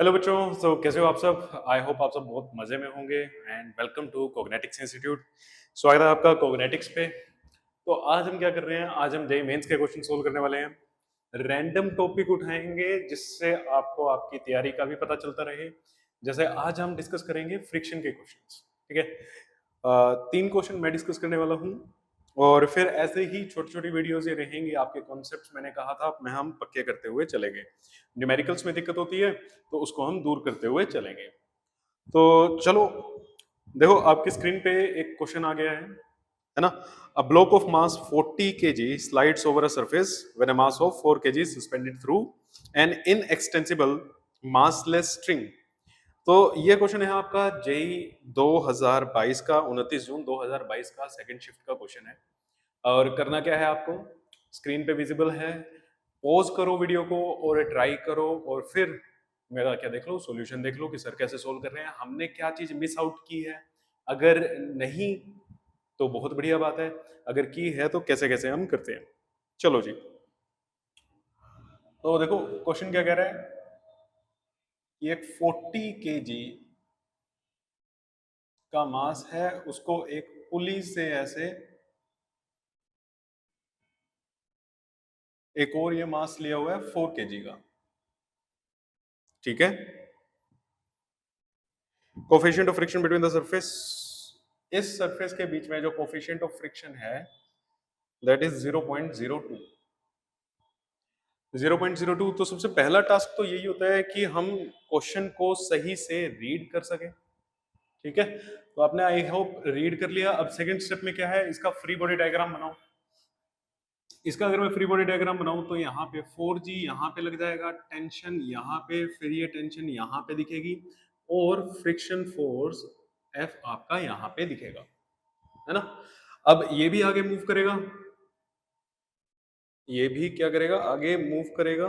Hello बच्चों। तो कैसे हो आप सब? आई होप आप सब बहुत मजे में होंगे एंड वेलकम टू कोग्नेटिक्स इंस्टीट्यूट। स्वागत है आपका कोग्नेटिक्स पे। तो आज हम क्या कर रहे हैं? आज हम जेईई मेंस के क्वेश्चन सोल्व करने वाले हैं। रैंडम टॉपिक उठाएंगे जिससे आपको आपकी तैयारी का भी पता चलता रहे। जैसे आज हम डिस्कस करेंगे फ्रिक्शन के क्वेश्चंस। ठीक है, तीन क्वेश्चन मैं डिस्कस करने वाला हूँ और फिर ऐसे ही छोटी छोटी वीडियोस ये रहेंगी। आपके कॉन्सेप्ट्स मैंने कहा था मैं हम पक्के करते हुए चलेंगे। न्यूमेरिकल्स में दिक्कत होती है तो उसको हम दूर करते हुए चलेंगे। तो चलो, देखो आपकी स्क्रीन पे एक क्वेश्चन आ गया है ना। A block of mass 40 kg slides over a surface when a mass of 4 kg suspended through an inextensible massless string. तो ये क्वेश्चन है आपका जेई 2022 का, 29 जून 2022 का सेकंड शिफ्ट का क्वेश्चन है। और करना क्या है आपको? स्क्रीन पे विजिबल है, पॉज करो वीडियो को और ट्राई करो और फिर मेरा क्या देख लो, सॉल्यूशन देख लो कि सर कैसे सोल्व कर रहे हैं, हमने क्या चीज मिस आउट की है। अगर नहीं तो बहुत बढ़िया बात है, अगर की है तो कैसे कैसे हम करते हैं। चलो जी, तो देखो क्वेश्चन क्या कह रहा है कि एक 40 केजी का मास है, उसको एक पुली से ऐसे एक और ये मास लिया हुआ है 4 केजी का। ठीक है, coefficient of friction between the surface, इस सरफेस के बीच में जो कोफिशिएंट ऑफ फ्रिक्शन है दैट इज 0.02। 0.02। तो सबसे पहला टास्क तो यही होता है कि हम क्वेश्चन को सही से रीड कर सके। ठीक है, तो आपने आई होप रीड कर लिया। अब सेकंड स्टेप में क्या है, इसका फ्री बॉडी डायग्राम बनाओ। इसका अगर मैं फ्री बॉडी डायग्राम बनाऊं तो यहाँ पे 4G यहाँ पे लग जाएगा, टेंशन यहाँ पे, फिर ये टेंशन यहाँ पे दिखेगी और फ्रिक्शन फोर्स F आपका यहाँ पे दिखेगा, है ना। अब ये भी आगे मूव करेगा, ये भी क्या करेगा, आगे मूव करेगा।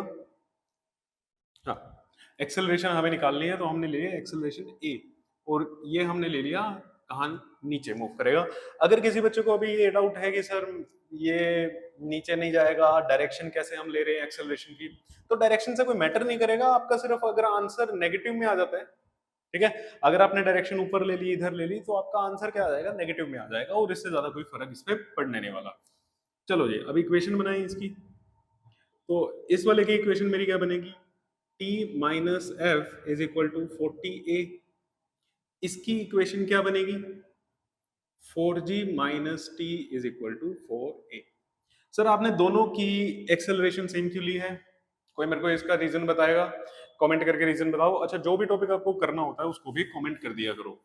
हाँ, एक्सेलरेशन हमें निकालनी है तो हमने ले लिया एक्सेलरेशन A और ये हमने ले लिया कहाँ, नीचे मूव करेगा। अगर किसी बच्चे को अभी ये डाउट है कि सर ये नीचे नहीं जाएगा, डायरेक्शन कैसे हम ले रहे हैं एक्सेलरेशन की, तो डायरेक्शन से कोई मैटर नहीं करेगा आपका, सिर्फ अगर आंसर नेगेटिव में आ जाता है। ठीक है, अगर आपने डायरेक्शन ऊपर ले ली, इधर ले ली, तो आपका आंसर क्या आ जाएगा, नेगेटिव में आ जाएगा और इससे ज्यादा कोई फर्क इस पे पड़ने नहीं वाला। चलो जी, अब इक्वेशन बनाएं इसकी। तो इस वाले की इक्वेशन मेरी क्या बनेगी, t minus F is equal to 40a। इसकी इक्वेशन क्या बनेगी, 4g minus T is equal to 4a। Sir आपने दोनों की एक्सेलरेशन सेम क्यों ली है? कोई मेरे को इसका रीजन बताएगा? कमेंट करके रीजन बताओ। अच्छा, जो भी टॉपिक आपको करना होता है उसको भी कमेंट कर दिया करो।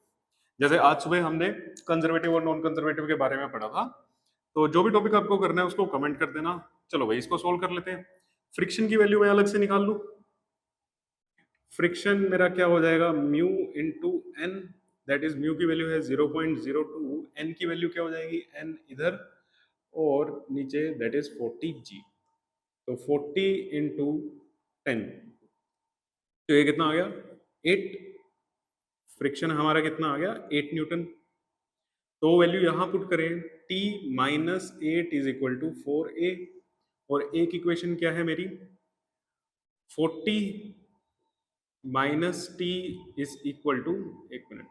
जैसे आज सुबह हमने कंजर्वेटिव और नॉन कंजर्वेटिव के बारे में पढ़ा था, तो जो भी टॉपिक आपको करना है उसको कमेंट कर देना। चलो भाई, इसको सोल्व कर लेते हैं। फ्रिक्शन की वैल्यू मैं अलग से निकाल लूं। फ्रिक्शन मेरा क्या हो जाएगा, mu into N, that is mu की वैल्यू है 0.02, एन की वैल्यू क्या हो जाएगी, एन इधर और नीचे दैट इज 40g। तो 40 इंटू 10, तो ये कितना आ गया, 8। फ्रिक्शन हमारा कितना आ गया, 8 न्यूटन। तो वैल्यू यहां पुट करें, t minus 8 is equal to 4a और एक इक्वेशन क्या है मेरी, 40 minus T is equal to, एक minute,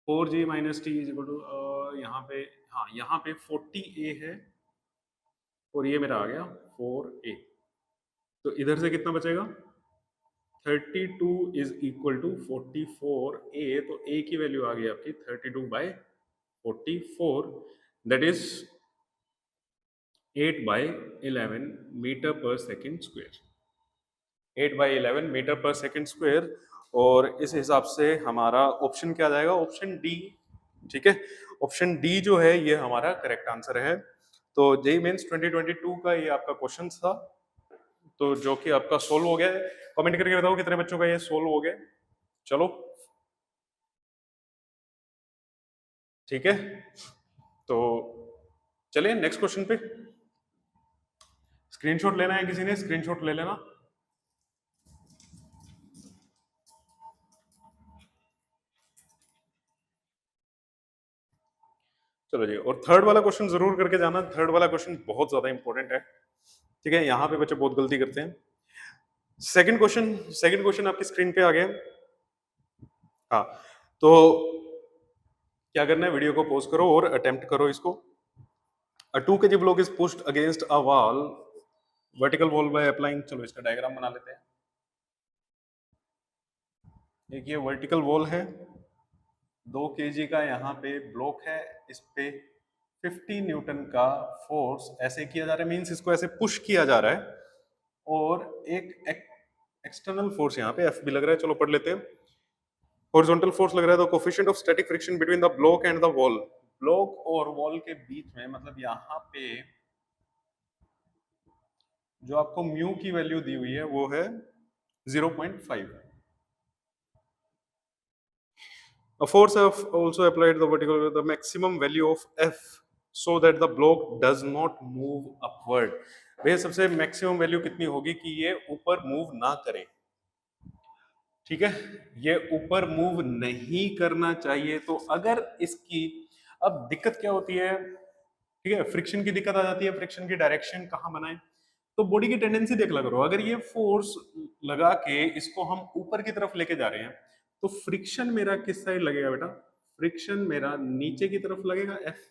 4g minus T is equal to, यहाँ पे, हाँ यहाँ पे 40a है और ये मेरा आ गया 4a। तो इधर से कितना बचेगा, 32 इज इक्वल टू 44a। तो a की वैल्यू आ गई आपकी 32/44, दैट इज 8/11 मीटर पर सेकेंड स्क्वायर। 8/11 मीटर पर सेकेंड स्क्वायर। और इस हिसाब से हमारा ऑप्शन क्या जाएगा, ऑप्शन डी। ठीक है, ऑप्शन डी जो है ये हमारा करेक्ट आंसर है। तो जेईई मेंस 2022 का ये आपका क्वेश्चन था, तो जो कि आपका सोल्व हो गया है। कमेंट करके बताओ कितने बच्चों का ये सोल्व हो गया। चलो ठीक है, तो चलिए नेक्स्ट क्वेश्चन पे। स्क्रीनशॉट लेना है किसी ने, स्क्रीनशॉट ले लेना। चलो जी, और थर्ड वाला क्वेश्चन जरूर करके जाना। थर्ड वाला क्वेश्चन बहुत ज्यादा इंपॉर्टेंट है। ठीक है, यहाँ पे बच्चे बहुत गलती करते हैं। सेकंड क्वेश्चन आपकी स्क्रीन पे आ गया। हाँ, तो क्या करना है, वीडियो को पॉज करो और अटेम्प्ट करो इसको। A 2 kg block is pushed against a wall, vertical wall by applying, चलो इसका डायग्राम बना लेते हैं। एक ये वर्टिकल वॉल है, 2 kg का यहाँ पे ब्लॉक है, इस पे 50 न्यूटन का फोर्स ऐसे किया जा रहा है, मीन्स इसको ऐसे पुश किया जा रहा है, और एक एक्सटर्नल फोर्स यहाँ पे एफ भी लग रहा है। चलो पढ़ लेते हैं। हॉरिजॉन्टल फोर्स लग रहा है, तो coefficient of static friction between the block and the wall, block और वॉल के बीच में, मतलब यहाँ पे जो आपको म्यू की वैल्यू दी हुई है वो है 0.5। A force F also applied the vertical with the maximum value of F so that the block does not move upward। भैया सबसे मैक्सिमम वैल्यू कितनी होगी कि ये ऊपर मूव ना करे, ठीक है, ये ऊपर मूव नहीं करना चाहिए। तो अगर इसकी अब दिक्कत क्या होती है, ठीक है, फ्रिक्शन की दिक्कत आ जाती है, फ्रिक्शन की डायरेक्शन कहाँ बनाए, तो बॉडी की टेंडेंसी देख ला करो। अगर ये फोर्स लगा के इसको हम ऊपर की तरफ लेके जा रहे हैं, तो फ्रिक्शन मेरा किस साइड लगेगा बेटा, फ्रिक्शन मेरा नीचे की तरफ लगेगा, एफ,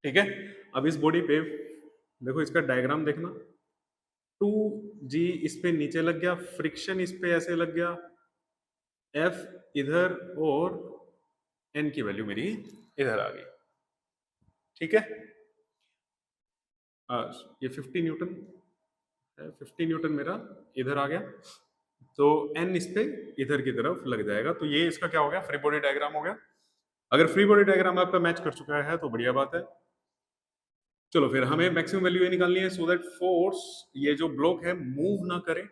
ठीक है। अब इस बॉडी पे देखो, इसका डायग्राम देखना, 2g इस पे नीचे लग गया, फ्रिक्शन इस पे ऐसे लग गया, एफ इधर, और एन की वैल्यू मेरी इधर आ गई, ठीक है। ये 50 न्यूटन है, 50 न्यूटन मेरा इधर आ गया, तो एन इस पे इधर की तरफ लग जाएगा। तो ये इसका क्या हो गया, फ्री बॉडी डायग्राम हो गया। अगर फ्री बॉडी डायग्राम आपका मैच कर चुका है तो बढ़िया बात है। चलो फिर हमें मैक्सिमम वैल्यू ये निकालनी है, सो दैट फोर्स, ये जो ब्लॉक है मूव ना करे,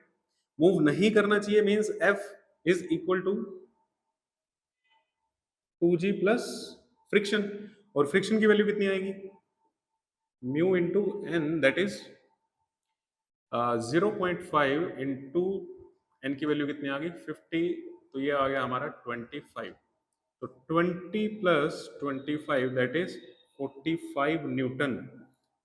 मूव नहीं करना चाहिए, means F is equal to 2g plus friction, और फ्रिक्शन की वैल्यू कितनी आएगी, mu into N, that is 0.5 into N की वैल्यू कितनी आ गई 50, तो ये आ गया हमारा 25, तो 20 प्लस 25 दैट इज 45 न्यूटन।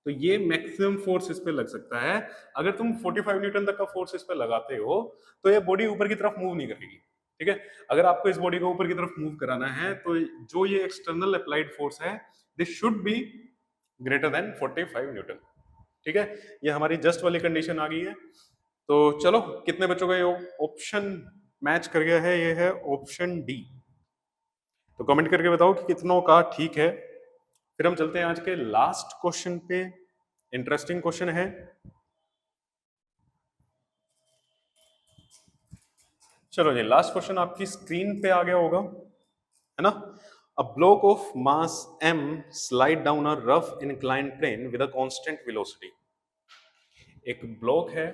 तो ये मैक्सिमम फोर्स इस पे लग सकता है। अगर तुम 45 न्यूटन तक का फोर्स इस पे लगाते हो तो ये बॉडी ऊपर की तरफ मूव नहीं करेगी, ठीक है। अगर आपको इस बॉडी को ऊपर की तरफ मूव कराना है तो जो ये एक्सटर्नल अप्लाइड फोर्स है, this should be greater than 45 Newton, ठीक है। ये हमारी जस्ट वाली कंडीशन आ गई है। तो चलो, कितने बच्चों का ये ऑप्शन मैच कर गया है, ये है ऑप्शन डी। तो कमेंट करके बताओ कि कितनों का ठीक है। फिर हम चलते हैं आज के लास्ट क्वेश्चन पे। इंटरेस्टिंग क्वेश्चन है, चलो जी, लास्ट क्वेश्चन आपकी स्क्रीन पे आ गया होगा, है ना। A block of mass m slide down a rough inclined plane with a constant velocity। एक ब्लॉक है,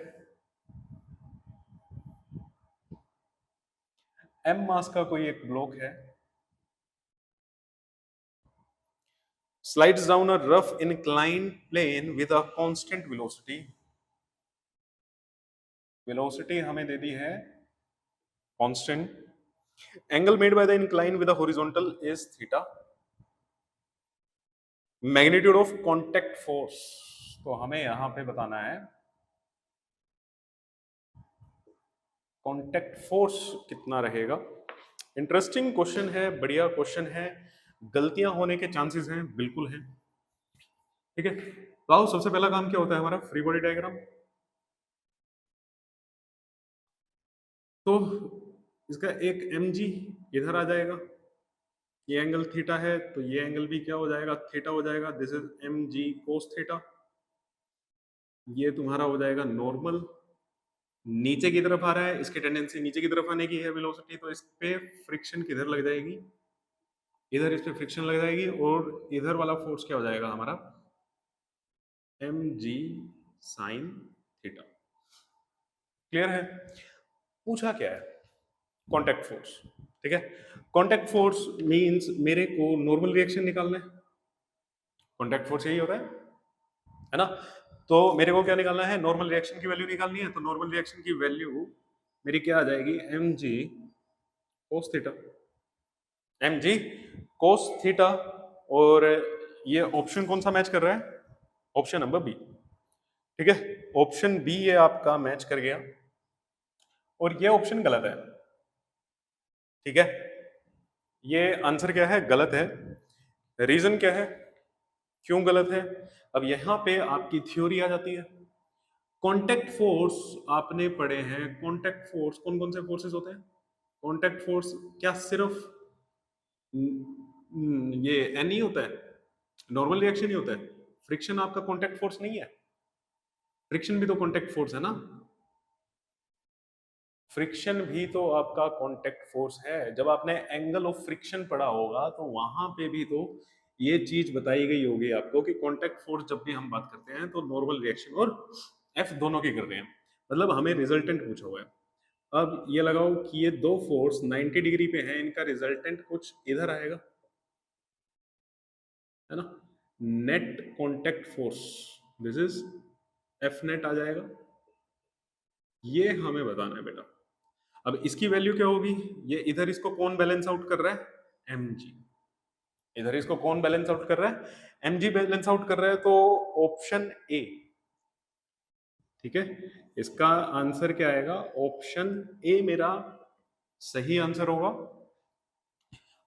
m मास का कोई एक ब्लॉक है, slides down a rough inclined plane with a constant velocity। Velocity हमें दे दी है constant. Angle made by the incline with the horizontal is theta. Magnitude of contact force, तो हमें यहां पे बताना है कांटेक्ट फोर्स कितना रहेगा। इंटरेस्टिंग क्वेश्चन है, बढ़िया क्वेश्चन है, गलतियां होने के चांसेस हैं, बिल्कुल है, ठीक है। तो आओ, सबसे पहला काम क्या होता है हमारा, फ्री बॉडी डायग्राम। तो इसका एक mg इधर आ जाएगा, ये एंगल थीटा है, तो ये एंगल भी क्या हो जाएगा, थीटा हो जाएगा, this is mg cos theta. ये तुम्हारा हो जाएगा नॉर्मल, नीचे की तरफ आ रहा है, इसकी टेंडेंसी नीचे की तरफ आने की है वेलोसिटी, तो इस पे फ्रिक्शन किधर लग जाएगी, इधर इस पे फ्रिक्शन लग जाएगी, और इधर वाला फोर्स क्या हो जाएगा हमारा, mg sin थीटा। क्लियर है। पूछा क्या है, कांटेक्ट फोर्स, ठीक है। कांटेक्ट फोर्स मींस मेरे को नॉर्मल रिएक्शन निकालना है, कांटेक्ट फोर्स यही होता है ना। तो मेरे को क्या निकालना है, नॉर्मल रिएक्शन की वैल्यू निकालनी है। तो नॉर्मल रिएक्शन की वैल्यू मेरी क्या आ जाएगी, mg cos theta, mg cos theta. और ये ऑप्शन कौन सा मैच कर रहा है, ऑप्शन नंबर बी। ठीक है, ऑप्शन बी ये आपका मैच कर गया और ये ऑप्शन गलत है। ठीक है, ये आंसर क्या है, गलत है। रीजन क्या है, क्यों गलत है? अब यहां पे आपकी थ्योरी आ जाती है। कॉन्टैक्ट फोर्स आपने पढ़े हैं, कॉन्टैक्ट फोर्स कौन कौन से फोर्सेस होते हैं? कॉन्टैक्ट फोर्स क्या सिर्फ ये एन ही होता है, नॉर्मल रिएक्शन ही होता है? फ्रिक्शन आपका कॉन्टैक्ट फोर्स नहीं है? फ्रिक्शन भी तो कॉन्टैक्ट फोर्स है ना? फ्रिक्शन भी तो आपका कॉन्टैक्ट फोर्स है। जब आपने एंगल ऑफ फ्रिक्शन पढ़ा होगा तो वहां पे भी तो ये चीज बताई गई होगी आपको कि कॉन्टैक्ट फोर्स जब भी हम बात करते हैं तो नॉर्मल रिएक्शन और एफ दोनों की करते हैं। मतलब हमें रिजल्टेंट पूछा हुआ है। अब ये लगाओ कि ये दो फोर्स 90 डिग्री पे हैं, इनका रिजल्टेंट कुछ इधर आएगा, है ना? Net contact force this is f net आ जाएगा। ये हमें बताना है बेटा। अब इसकी वैल्यू क्या होगी? ये इधर इसको कौन बैलेंस आउट कर रहा है? mg। इधर इसको कौन बैलेंस आउट कर रहा है? mg बैलेंस आउट कर रहा है, तो ऑप्शन ए। ठीक है, इसका आंसर क्या आएगा? ऑप्शन ए मेरा सही आंसर होगा।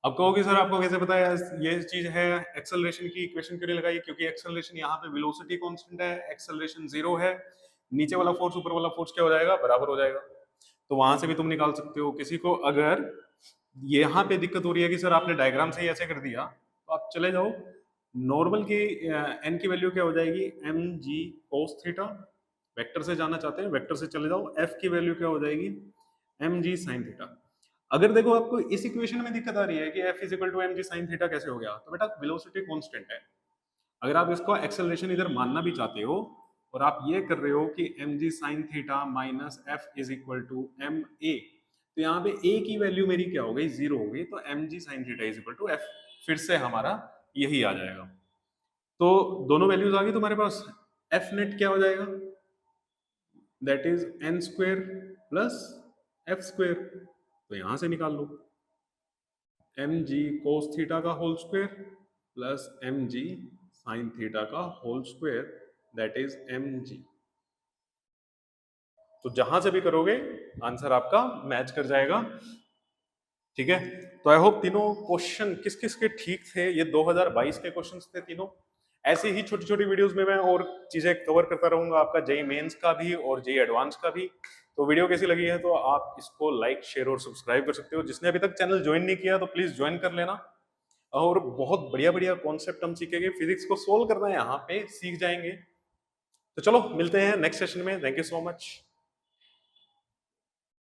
अब कहोगे सर आपको कैसे पता है ये चीज है? एक्सेलरेशन की इक्वेशन क्यों नहीं लगाई? क्योंकि एक्सेलरेशन यहाँ पे वेलोसिटी कांस्टेंट है, एक्सेलरेशन 0 है, नीचे वाला फोर्स ऊपर वाला फोर्स क्या हो जाएगा? बराबर हो जाएगा। तो वहां से भी तुम निकाल सकते हो। किसी को अगर यहाँ पे दिक्कत हो रही है कि सर आपने डायग्राम से ही ऐसे कर दिया, तो आप चले जाओ नॉर्मल की एन की वैल्यू क्या हो जाएगी? एम जी कोस थीटा। वेक्टर से जाना चाहते हैं, वेक्टर से चले जाओ। एफ की वैल्यू क्या हो जाएगी? एम जी साइन थीटा। अगर देखो आपको इस इक्वेशन में दिक्कत आ रही है कि F is equal to M ji sine theta कैसे हो गया, तो बेटा वेलोसिटी कांस्टेंट है। अगर आप इसको एक्सेलरेशन इधर मानना भी चाहते हो और आप ये कर रहे हो कि M ji sine theta minus F is equal to M A, तो यहाँ पे ए की वैल्यू मेरी क्या हो गई? 0 हो गई। तो M ji sine theta is equal to F फिर से हमारा यही आ जाएगा। तो दोनों वैल्यूज आ गई तुम्हारे पास। एफ नेट क्या हो जाएगा? That is n square plus f square. तो यहां से निकाल लो एम जी कोस थीटा का होल स्क्वेयर प्लस एम जी साइन थीटा का whole square, that is m g. तो जहां से भी करोगे आंसर आपका मैच कर जाएगा। ठीक है, तो आई होप तीनों क्वेश्चन किस किस के ठीक थे। ये 2022 के क्वेश्चंस थे तीनों। ऐसे ही छोटी छोटी वीडियोस में मैं और चीजें कवर करता रहूंगा, आपका जेई मेंस का भी और जेई एडवांस का भी। तो वीडियो कैसी लगी है तो आप इसको लाइक शेयर और सब्सक्राइब कर सकते हो। जिसने अभी तक चैनल ज्वाइन नहीं किया तो प्लीज ज्वाइन कर लेना। और बहुत बढ़िया बढ़िया कॉन्सेप्ट हम सीखेंगे, फिजिक्स को सोल्व करना है यहाँ पे सीख जाएंगे। तो चलो मिलते हैं नेक्स्ट सेशन में। Thank you so much.